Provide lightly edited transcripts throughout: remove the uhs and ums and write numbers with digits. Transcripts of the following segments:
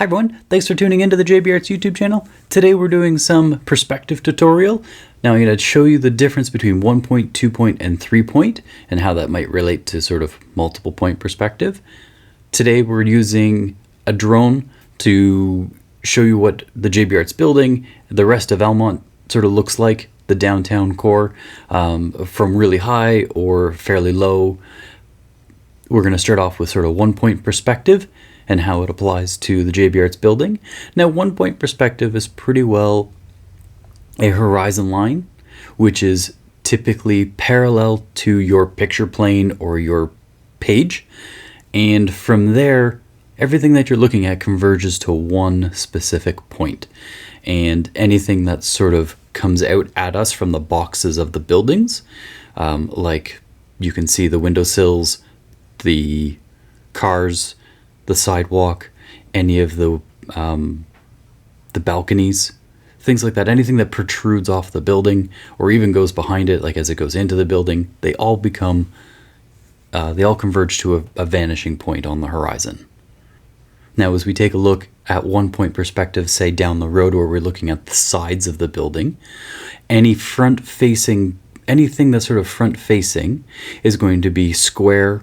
Hi everyone, thanks for tuning into the JB Arts YouTube channel. Today we're doing some perspective tutorial. Now I'm going to show you the difference between 1-point, 2-point, and 3-point and how that might relate to sort of multiple point perspective. Today we're using a drone to show you what the JB Arts building, the rest of Elmont sort of looks like, the downtown core, from really high or fairly low. We're going to start off with sort of 1-point perspective and how it applies to the JB Arts building. Now, 1-point perspective is pretty well a horizon line, which is typically parallel to your picture plane or your page. And from there, everything that you're looking at converges to one specific point. And anything that sort of comes out at us from the boxes of the buildings, like you can see the windowsills, the cars, the sidewalk, any of the balconies, things like that, anything that protrudes off the building or even goes behind it, like as it goes into the building, they all converge to a vanishing point on the horizon. Now, as we take a look at 1-point perspective, say down the road where we're looking at the sides of the building, anything that's sort of front facing is going to be square,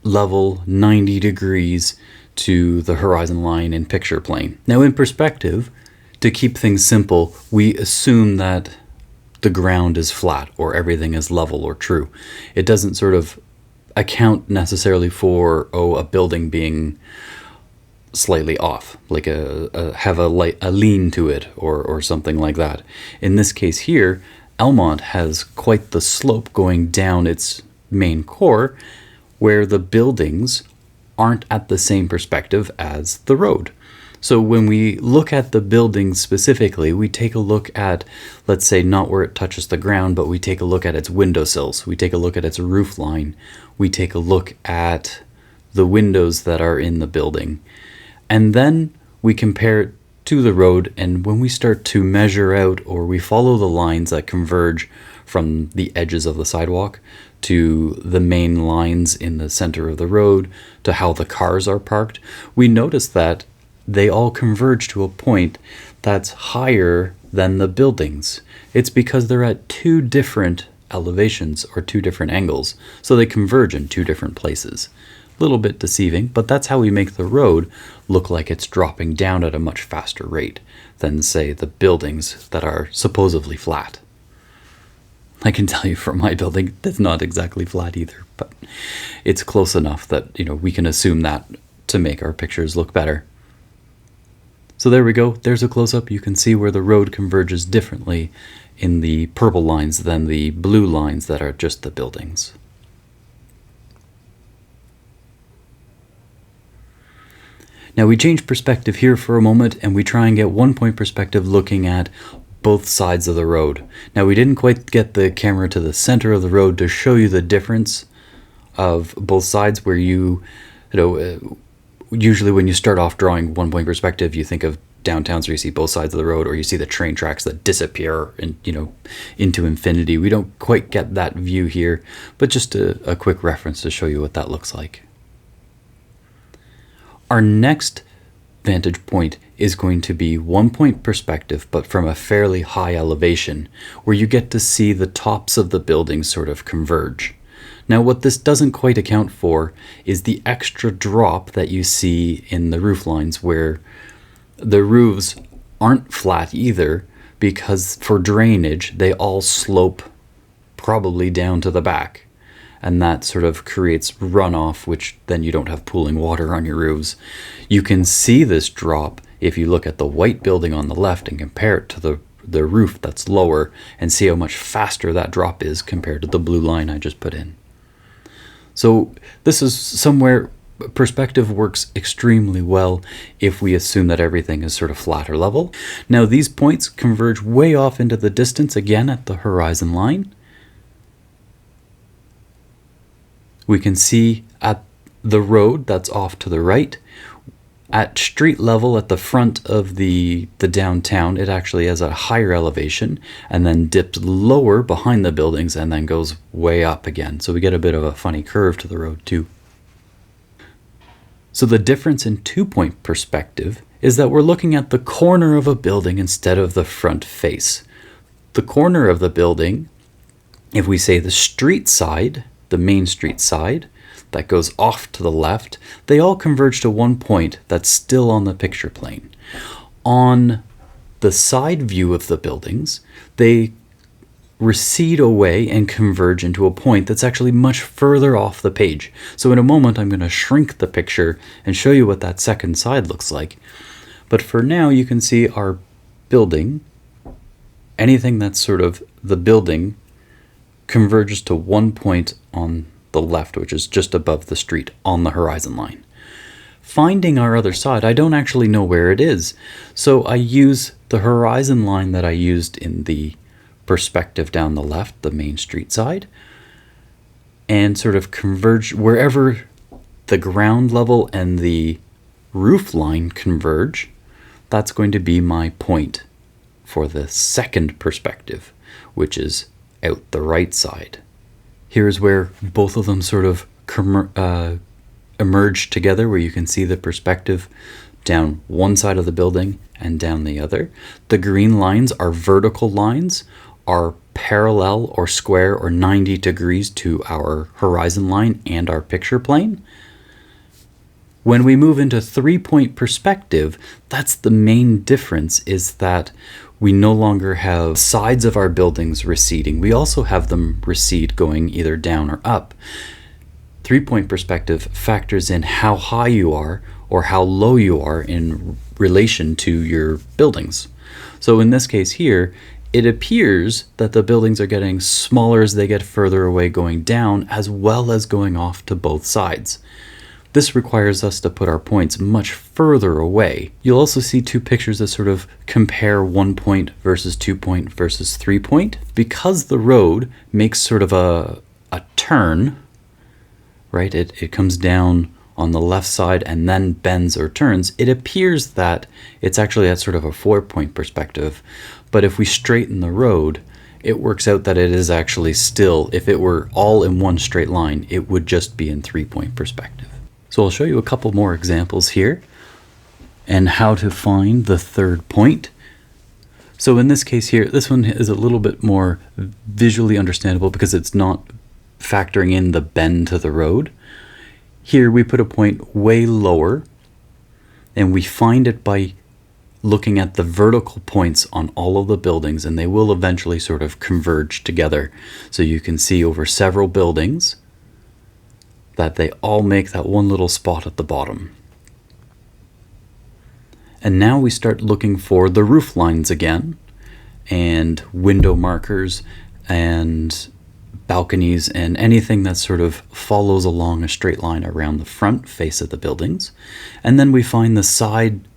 level, 90 degrees to the horizon line in picture plane. Now in perspective, to keep things simple, we assume that the ground is flat or everything is level or true. It doesn't sort of account necessarily for a building being slightly off, like have a lean to it or something like that. In this case here, Elmont has quite the slope going down its main core, where the buildings aren't at the same perspective as the road. So when we look at the buildings specifically, we take a look at, let's say, not where it touches the ground, but we take a look at its windowsills. We take a look at its roof line. We take a look at the windows that are in the building. And then we compare it to the road, and when we start to measure out or we follow the lines that converge from the edges of the sidewalk to the main lines in the center of the road to how the cars are parked, we notice that they all converge to a point that's higher than the buildings. It's because they're at two different elevations or two different angles, so they converge in two different places. A little bit deceiving, but that's how we make the road look like it's dropping down at a much faster rate than, say, the buildings that are supposedly flat. I can tell you from my building, that's not exactly flat either, but it's close enough that, we can assume that to make our pictures look better. So there we go. There's a close-up. You can see where the road converges differently in the purple lines than the blue lines that are just the buildings. Now we change perspective here for a moment and we try and get 1-point perspective looking at both sides of the road. Now we didn't quite get the camera to the center of the road to show you the difference of both sides, where usually when you start off drawing 1-point perspective, you think of downtowns where you see both sides of the road, or you see the train tracks that disappear into infinity. We don't quite get that view here, but just a quick reference to show you what that looks like. Our next vantage point is going to be 1-point perspective, but from a fairly high elevation, where you get to see the tops of the buildings sort of converge. Now, what this doesn't quite account for is the extra drop that you see in the roof lines, where the roofs aren't flat either, because for drainage, they all slope probably down to the back. And that sort of creates runoff, which then you don't have pooling water on your roofs. You can see this drop if you look at the white building on the left and compare it to the roof that's lower, and see how much faster that drop is compared to the blue line I just put in. So this is somewhere perspective works extremely well if we assume that everything is sort of flat or level. Now these points converge way off into the distance, again at the horizon line. We can see at the road that's off to the right. At street level at the front of the downtown, it actually has a higher elevation and then dips lower behind the buildings and then goes way up again. So we get a bit of a funny curve to the road too. So the difference in 2-point perspective is that we're looking at the corner of a building instead of the front face. The corner of the building, if we say the street side, the main street side, that goes off to the left, they all converge to one point that's still on the picture plane. On the side view of the buildings, they recede away and converge into a point that's actually much further off the page. So in a moment, I'm going to shrink the picture and show you what that second side looks like. But for now, you can see our building, anything that's sort of the building, converges to one point on the left, which is just above the street on the horizon line. Finding our other side, I don't actually know where it is. So I use the horizon line that I used in the perspective down the left, the main street side, and sort of converge wherever the ground level and the roof line converge. That's going to be my point for the second perspective, which is out the right side. Here's where both of them sort of emerge together, where you can see the perspective down one side of the building and down the other. The green lines are vertical lines, are parallel or square or 90 degrees to our horizon line and our picture plane. When we move into 3-point perspective, that's the main difference, is that we no longer have sides of our buildings receding. We also have them recede going either down or up. 3-point perspective factors in how high you are or how low you are in relation to your buildings. So in this case here, it appears that the buildings are getting smaller as they get further away going down, as well as going off to both sides. This requires us to put our points much further away. You'll also see two pictures that sort of compare 1-point versus 2-point versus 3-point. Because the road makes sort of a turn, right? It comes down on the left side and then bends or turns. It appears that it's actually at sort of a 4-point perspective. But if we straighten the road, it works out that it is actually still, if it were all in one straight line, it would just be in 3-point perspective. So I'll show you a couple more examples here and how to find the third point. So in this case here, this one is a little bit more visually understandable because it's not factoring in the bend to the road. Here we put a point way lower, and we find it by looking at the vertical points on all of the buildings, and they will eventually sort of converge together. So you can see over several buildings that they all make that one little spot at the bottom. And now we start looking for the roof lines again, and window markers, and balconies, and anything that sort of follows along a straight line around the front face of the buildings. And then we find the side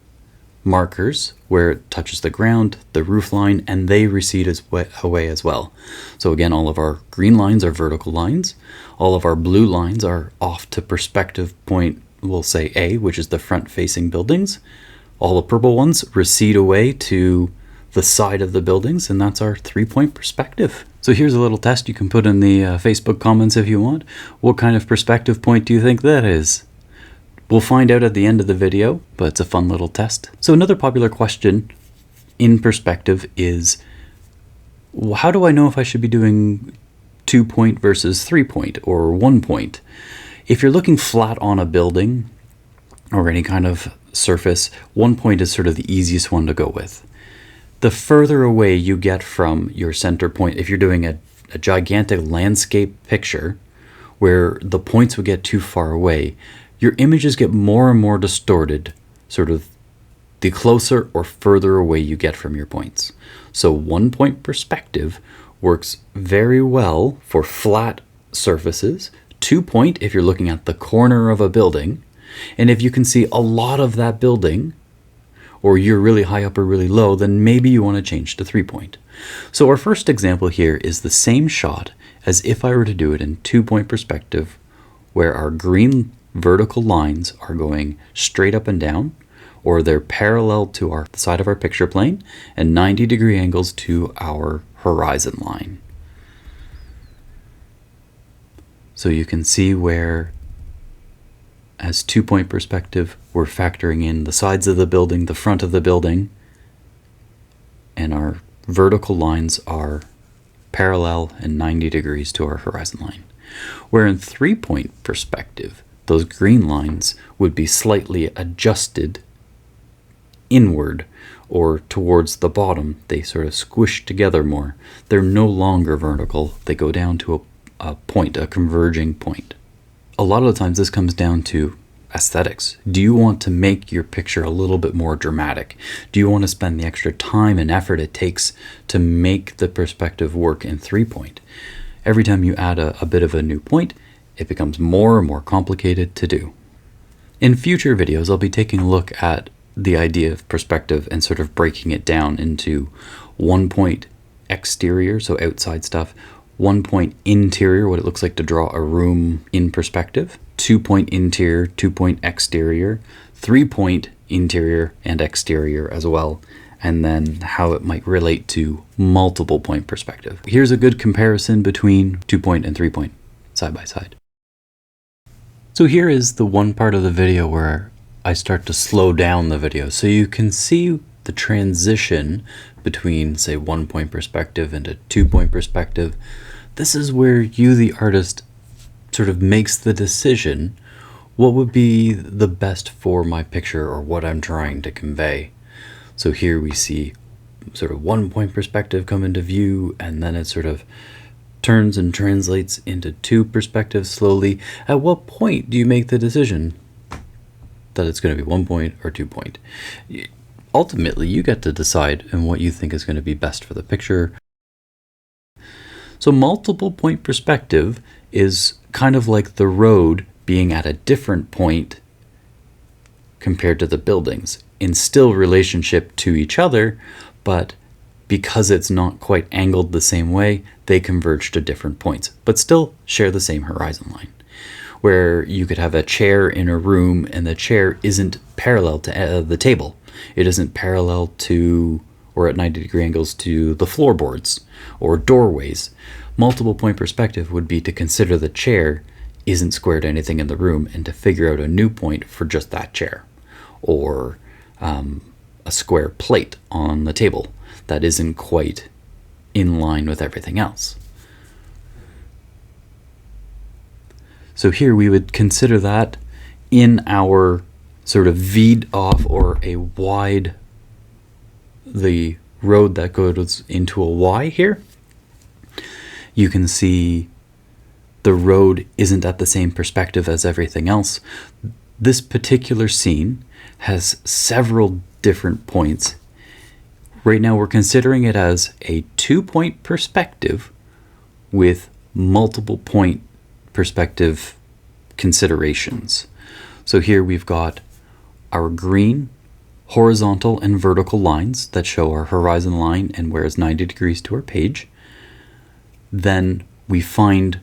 markers where it touches the ground, the roof line, and they recede away as well. So again, all of our green lines are vertical lines. All of our blue lines are off to perspective point, we'll say A, which is the front facing buildings. All the purple ones recede away to the side of the buildings, and that's our 3-point perspective. So here's a little test you can put in the Facebook comments if you want. What kind of perspective point do you think that is? We'll find out at the end of the video, but it's a fun little test. So another popular question in perspective is, how do I know if I should be doing 2-point versus 3-point or 1-point? If you're looking flat on a building or any kind of surface, 1-point is sort of the easiest one to go with. The further away you get from your center point, if you're doing a gigantic landscape picture where the points would get too far away, your images get more and more distorted, sort of the closer or further away you get from your points. So 1-point perspective works very well for flat surfaces, 2-point if you're looking at the corner of a building, and if you can see a lot of that building, or you're really high up or really low, then maybe you want to change to 3-point. So our first example here is the same shot as if I were to do it in 2-point perspective, where our green vertical lines are going straight up and down, or they're parallel to our side of our picture plane, and 90-degree angles to our horizon line. So you can see where as 2-point perspective, we're factoring in the sides of the building, the front of the building, and our vertical lines are parallel and 90 degrees to our horizon line. Where in 3-point perspective, those green lines would be slightly adjusted inward or towards the bottom. They sort of squish together more. They're no longer vertical. They go down to a point, a converging point. A lot of the times this comes down to aesthetics. Do you want to make your picture a little bit more dramatic? Do you want to spend the extra time and effort it takes to make the perspective work in 3-point? Every time you add a bit of a new point, it becomes more and more complicated to do. In future videos, I'll be taking a look at the idea of perspective and sort of breaking it down into 1-point exterior, so outside stuff, 1-point interior, what it looks like to draw a room in perspective, 2-point interior, 2-point exterior, 3-point interior and exterior as well, and then how it might relate to multiple point perspective. Here's a good comparison between 2-point and 3-point side by side. So here is the one part of the video where I start to slow down the video so you can see the transition between, say, 1-point perspective and a 2-point perspective. This is where you, the artist, sort of makes the decision what would be the best for my picture or what I'm trying to convey. So here we see sort of 1-point perspective come into view, and then it sort of turns and translates into 2 perspectives slowly. At what point do you make the decision that it's going to be 1-point or 2-point? Ultimately, you get to decide and what you think is going to be best for the picture. So multiple point perspective is kind of like the road being at a different point compared to the buildings, in still relationship to each other, but because it's not quite angled the same way, they converge to different points, but still share the same horizon line. Where you could have a chair in a room and the chair isn't parallel to the table. It isn't parallel to or at 90-degree angles to the floorboards or doorways. Multiple point perspective would be to consider the chair isn't square to anything in the room and to figure out a new point for just that chair, or a square plate on the table that isn't quite in line with everything else. So here we would consider that in our sort of V'd off or a wide, the road that goes into a Y here. You can see the road isn't at the same perspective as everything else. This particular scene has several different points. Right now we're considering it as a 2-point perspective with multiple point perspective considerations. So here we've got our green horizontal and vertical lines that show our horizon line and where it's 90 degrees to our page. Then we find,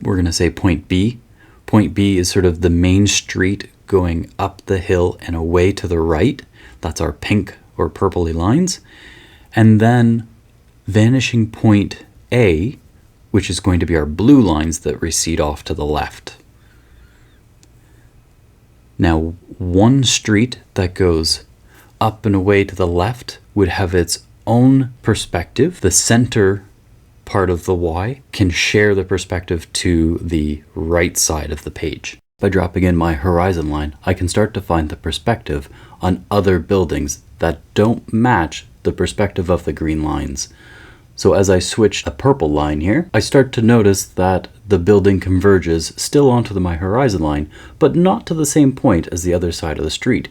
we're going to say point B. Point B is sort of the main street going up the hill and away to the right. That's our pink or purpley lines. And then vanishing point A, which is going to be our blue lines that recede off to the left. Now, one street that goes up and away to the left would have its own perspective. The center part of the Y can share the perspective to the right side of the page. By dropping in my horizon line, I can start to find the perspective on other buildings that don't match the perspective of the green lines. So as I switch a purple line here, I start to notice that the building converges still onto my horizon line, but not to the same point as the other side of the street,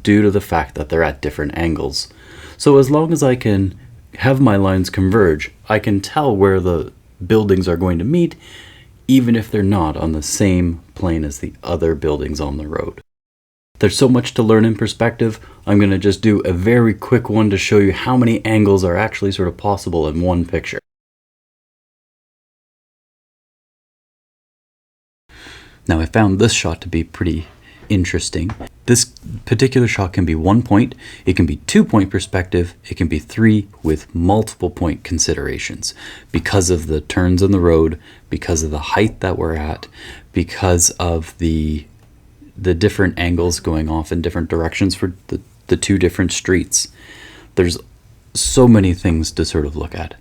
due to the fact that they're at different angles. So as long as I can have my lines converge, I can tell where the buildings are going to meet, even if they're not on the same plane as the other buildings on the road. There's so much to learn in perspective. I'm going to just do a very quick one to show you how many angles are actually sort of possible in one picture. Now I found this shot to be pretty interesting. This particular shot can be 1-point, it can be 2-point perspective, it can be 3 with multiple point considerations because of the turns in the road, because of the height that we're at, because of the different angles going off in different directions for the two different streets. There's so many things to sort of look at.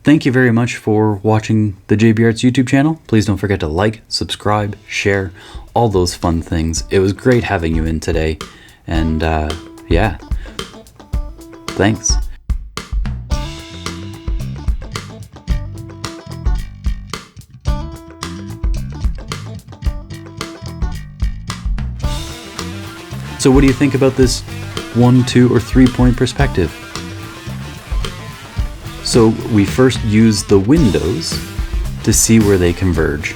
Thank you very much for watching the JB Arts YouTube channel. Please don't forget to like, subscribe, share, all those fun things. It was great having you in today. And yeah, thanks. So what do you think about this 1, 2, or 3-point perspective? So we first use the windows to see where they converge.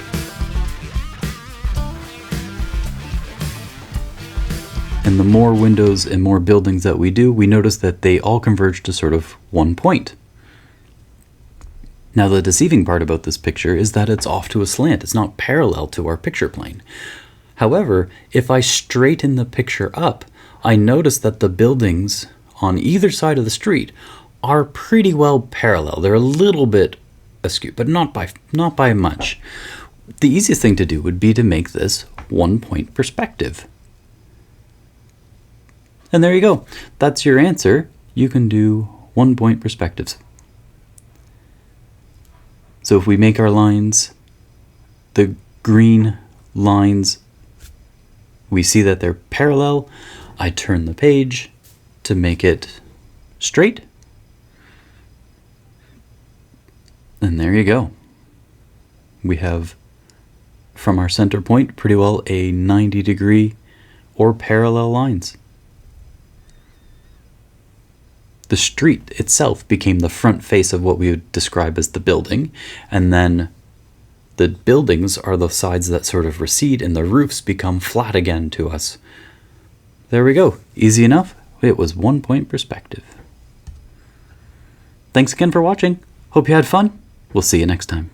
And the more windows and more buildings that we do, we notice that they all converge to sort of one point. Now the deceiving part about this picture is that it's off to a slant. It's not parallel to our picture plane. However, if I straighten the picture up, I notice that the buildings on either side of the street are pretty well parallel. They're a little bit askew, but not by much. The easiest thing to do would be to make this 1-point perspective. And there you go. That's your answer. You can do 1-point perspectives. So if we make our lines, the green lines, we see that they're parallel. I turn the page to make it straight. And there you go. We have, from our center point, pretty well a 90-degree or parallel lines. The street itself became the front face of what we would describe as the building, and then the buildings are the sides that sort of recede and the roofs become flat again to us. There we go. Easy enough. It was 1-point perspective. Thanks again for watching. Hope you had fun. We'll see you next time.